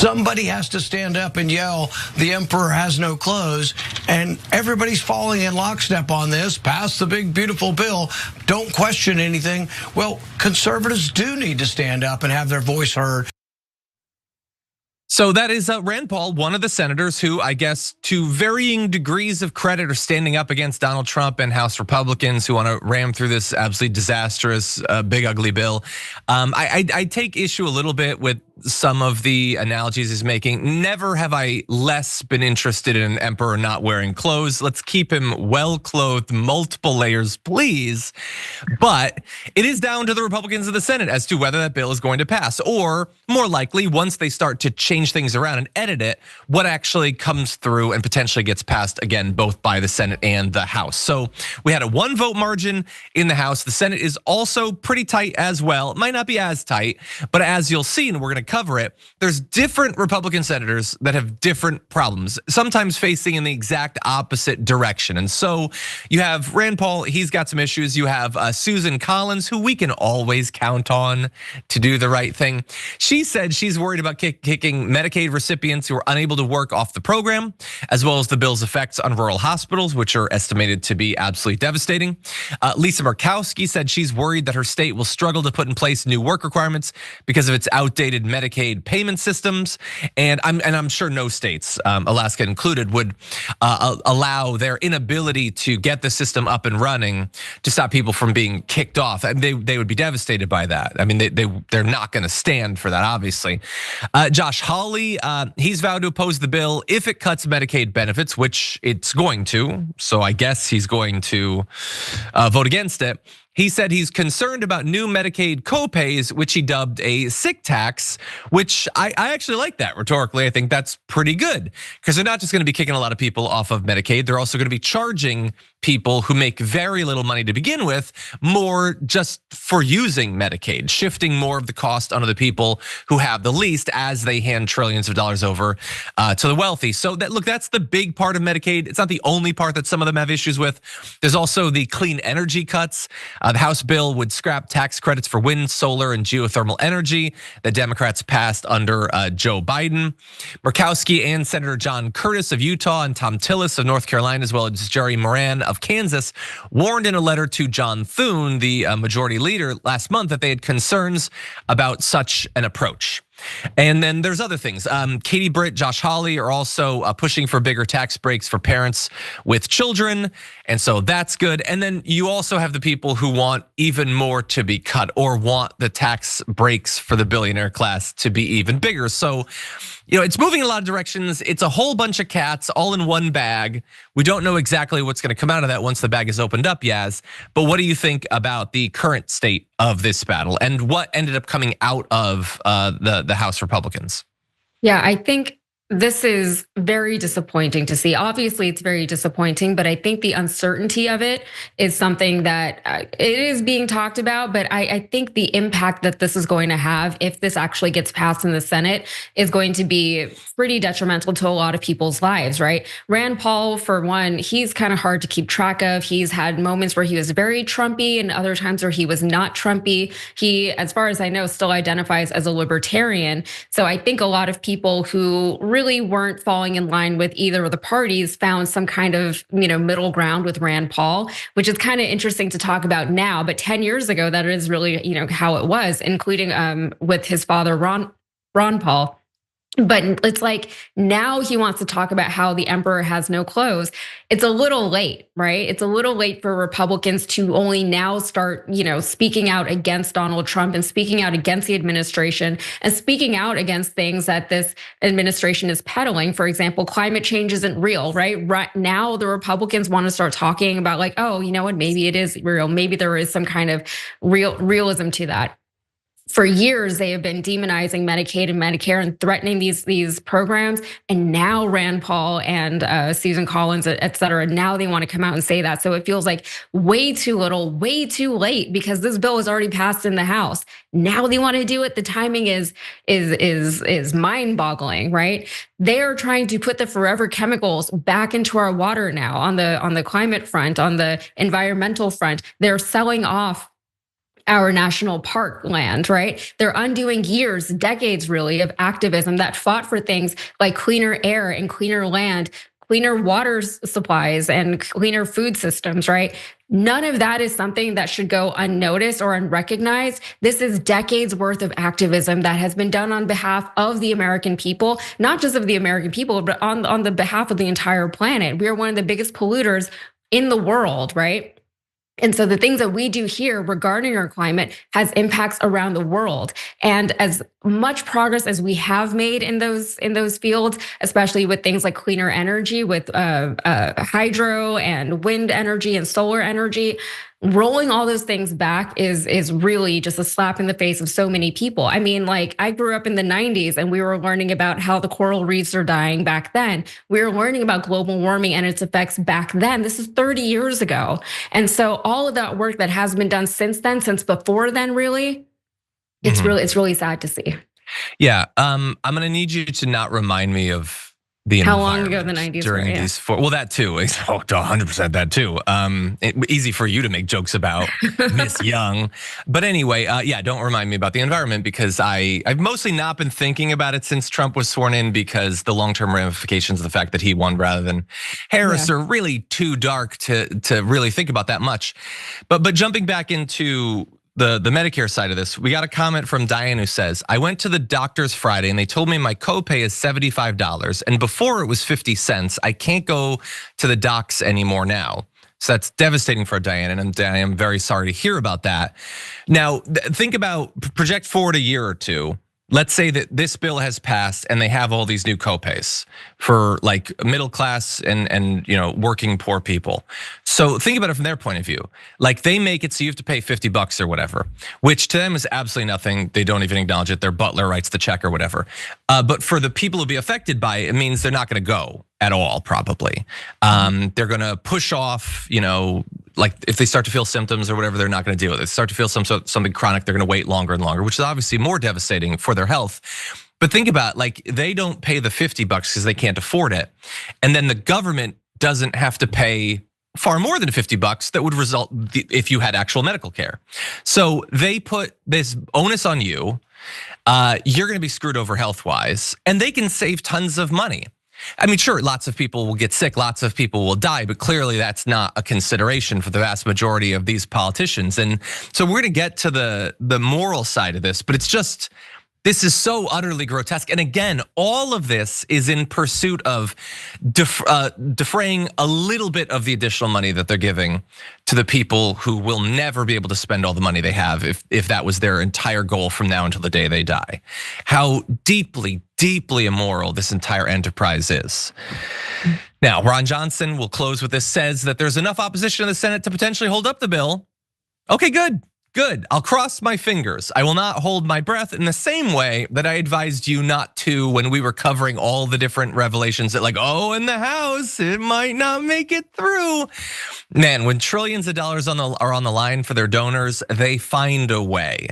Somebody has to stand up and yell, the emperor has no clothes, and everybody's falling in lockstep on this. Pass the big, beautiful bill. Don't question anything. Well, conservatives do need to stand up and have their voice heard. So that is Rand Paul, one of the senators who, I guess, to varying degrees of credit, are standing up against Donald Trump and House Republicans who want to ram through this absolutely disastrous, big, ugly bill. I take issue a little bit with some of the analogies he's making. Never have I less been interested in an emperor not wearing clothes. Let's keep him well clothed, multiple layers, please. But it is down to the Republicans of the Senate as to whether that bill is going to pass, or more likely, once they start to change things around and edit it, what actually comes through and potentially gets passed again, both by the Senate and the House. So we had a 1 vote margin in the House. The Senate is also pretty tight as well. It might not be as tight, but as you'll see, and we're going to cover it, there's different Republican senators that have different problems, sometimes facing in the exact opposite direction. And so you have Rand Paul, he's got some issues. You have Susan Collins, who we can always count on to do the right thing. She said she's worried about kicking Medicaid recipients who are unable to work off the program, as well as the bill's effects on rural hospitals, which are estimated to be absolutely devastating. Lisa Murkowski said she's worried that her state will struggle to put in place new work requirements because of its outdated Medicaid payment systems. And I'm sure no states, Alaska included, would allow their inability to get the system up and running to stop people from being kicked off. And they would be devastated by that. I mean, they're not going to stand for that, obviously. Josh Hawley, he's vowed to oppose the bill if it cuts Medicaid benefits, which it's going to. So I guess he's going to vote against it. He said he's concerned about new Medicaid copays, which he dubbed a sick tax, which I actually like that rhetorically. I think that's pretty good, because they're not just gonna be kicking a lot of people off of Medicaid, they're also gonna be charging people who make very little money to begin with more just for using Medicaid, shifting more of the cost onto the people who have the least as they hand trillions of dollars over to the wealthy. So look, that's the big part of Medicaid. It's not the only part that some of them have issues with. There's also the clean energy cuts. The House bill would scrap tax credits for wind, solar, and geothermal energy that Democrats passed under Joe Biden. Murkowski and Senator John Curtis of Utah and Tom Tillis of North Carolina, as well as Jerry Moran of Kansas, warned in a letter to John Thune, the majority leader, last month that they had concerns about such an approach. And then there's other things. Katie Britt, Josh Hawley are also pushing for bigger tax breaks for parents with children. And so that's good. And then you also have the people who want even more to be cut, or want the tax breaks for the billionaire class to be even bigger. So, it's moving in a lot of directions. It's a whole bunch of cats all in one bag. We don't know exactly what's going to come out of that once the bag is opened up, Yaz. But what do you think about the current state of this battle and what ended up coming out of the House Republicans? Yeah, I think this is very disappointing to see. Obviously, it's very disappointing, but I think the uncertainty of it is something that it is being talked about. But I think the impact that this is going to have, if this actually gets passed in the Senate, is going to be pretty detrimental to a lot of people's lives, right? Rand Paul, for one, he's kind of hard to keep track of. He's had moments where he was very Trumpy and other times where he was not Trumpy. He, as far as I know, still identifies as a libertarian. So I think a lot of people who really weren't falling in line with either of the parties found some kind of middle ground with Rand Paul, which is kind of interesting to talk about now. But 10 years ago, that is really how it was, including with his father Ron Paul. But it's like now he wants to talk about how the emperor has no clothes. It's a little late, right? It's a little late for Republicans to only now start, speaking out against Donald Trump and speaking out against the administration and speaking out against things that this administration is peddling. For example, climate change isn't real, right? Right now, the Republicans want to start talking about like, oh, you know what? Maybe it is real. Maybe there is some kind of realism to that. For years, they have been demonizing Medicaid and Medicare and threatening these programs. And now Rand Paul and Susan Collins, et cetera, now they want to come out and say that. So it feels like way too little, way too late, because this bill is already passed in the House. Now they want to do it. The timing is mind-boggling, right? They are trying to put the forever chemicals back into our water now on the climate front, on the environmental front. They're selling off our national park land, right? They're undoing years, decades really, of activism that fought for things like cleaner air and cleaner land, cleaner water supplies and cleaner food systems, right? None of that is something that should go unnoticed or unrecognized. This is decades worth of activism that has been done on behalf of the American people, not just of the American people, but on the behalf of the entire planet. We are one of the biggest polluters in the world, right? And so the things that we do here regarding our climate has impacts around the world. And as much progress as we have made in those fields, especially with things like cleaner energy, with hydro and wind energy and solar energy, rolling all those things back is really just a slap in the face of so many people. I mean, like, I grew up in the 90s and we were learning about how the coral reefs are dying back then. We were learning about global warming and its effects back then. This is 30 years ago. And so all of that work that has been done since then, since before then, really, it's really sad to see. Yeah, I'm gonna need you to not remind me of the how long ago the 90s during were, yeah. these well, that too. 100% that too. Easy for you to make jokes about Miss Young, but anyway, yeah, don't remind me about the environment because I've mostly not been thinking about it since Trump was sworn in because the long-term ramifications of the fact that he won rather than Harris are really too dark to really think about that much. But jumping back into the Medicare side of this, we got a comment from Diane who says, I went to the doctor's Friday and they told me my copay is $75 and before it was 50 cents. I can't go to the docs anymore now. So that's devastating for Diane, and I am very sorry to hear about that. Now, think about, project forward a year or two. Let's say that this bill has passed and they have all these new copays for like middle class and working poor people. So think about it from their point of view. Like they make it so you have to pay $50 or whatever, which to them is absolutely nothing. They don't even acknowledge it. Their butler writes the check or whatever. But for the people who be affected by it, it means they're not gonna go at all, probably. They're gonna push off, like if they start to feel symptoms or whatever, they're not gonna deal with it. They start to feel something chronic, they're gonna wait longer and longer, which is obviously more devastating for their health. But think about, like, they don't pay the $50 because they can't afford it. And then the government doesn't have to pay far more than $50 that would result if you had actual medical care. So they put this onus on you. You're gonna be screwed over health-wise, and they can save tons of money. I mean, sure, lots of people will get sick, lots of people will die, but clearly that's not a consideration for the vast majority of these politicians. And so we're gonna get to the moral side of this, but it's just, this is so utterly grotesque. And again, all of this is in pursuit of defraying a little bit of the additional money that they're giving to the people who will never be able to spend all the money they have if that was their entire goal from now until the day they die. How deeply, deeply immoral this entire enterprise is. Now, Ron Johnson, will close with this, says that there's enough opposition in the Senate to potentially hold up the bill. Okay, good. Good, I'll cross my fingers. I will not hold my breath in the same way that I advised you not to when we were covering all the different revelations that like, oh, in the House, it might not make it through. Man, when trillions of dollars are on the line for their donors, they find a way.